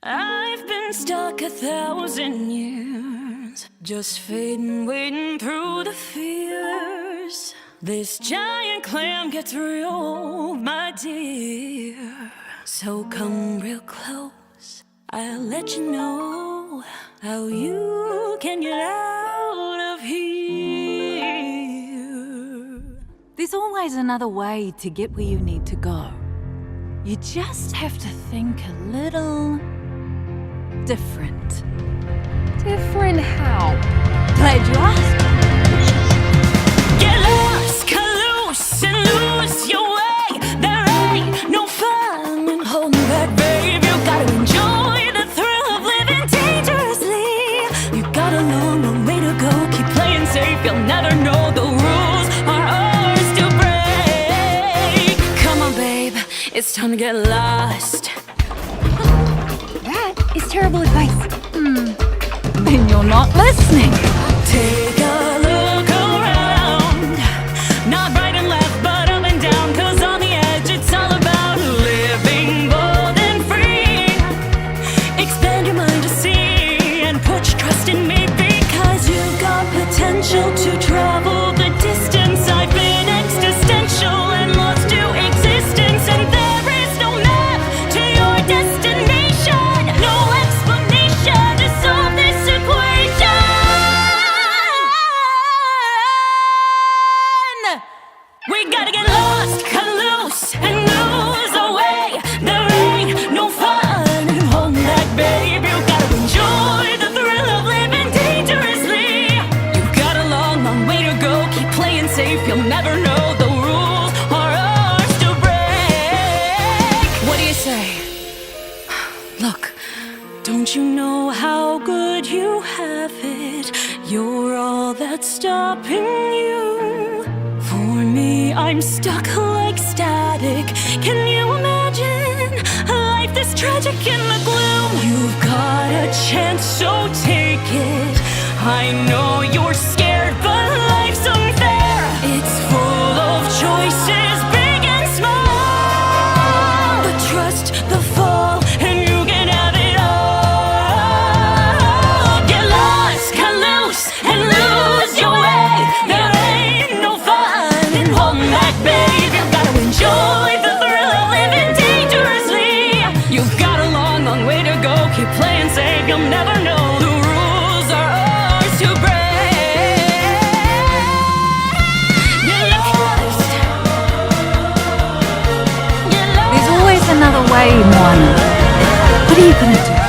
I've been stuck 1,000 years, just fading, waiting through the fears. This giant clam gets real, my dear. So come real close, I'll let you know how you can get out of here. There's always another way to get where you need to go. You just have to think a little different. Different how? Glad you asked. Get lost, cut loose, and lose your way. There ain't no fun in holding back, babe. You gotta enjoy the thrill of living dangerously. You got a long, long way to go. Keep playing safe, you'll never know the rules are ours to break. Come on, babe, it's time to get lost. That is terrible advice. Then you're not listening. Take a look around, not right and left, but up and down. 'Cause on the edge, it's all about living bold and free. Expand your mind to see and put your trust in me, because you've got potential to travel the distance. I've been existential and lost to existence, and there is no map to your destination, no explanation to solve this equation. We gotta get lost, cut loose, and lose our way. There ain't no fun in holding back, babe. You gotta enjoy the thrill of living dangerously. You've got a long, long way to go. Keep playing safe, you'll never know the rules are ours to break. What do you say? Look, don't you know how good you have it? You're all that's stopping you. For me, I'm stuck like static. Can you imagine a life this tragic in the gloom? You've got a chance, so take it. I know you're scared, but life's unfair. It's full of choices, big and small. But trust the fall, and you can have it all. Get lost, cut loose, and lose your way. There ain't no fun in holding back, babe. You've got to enjoy the thrill of living dangerously. You've got a long, long way to go. Keep playing safe, you'll never know the rules are ours to break. Get lost. Get lost. There's always another way, Moana. What are you gonna do?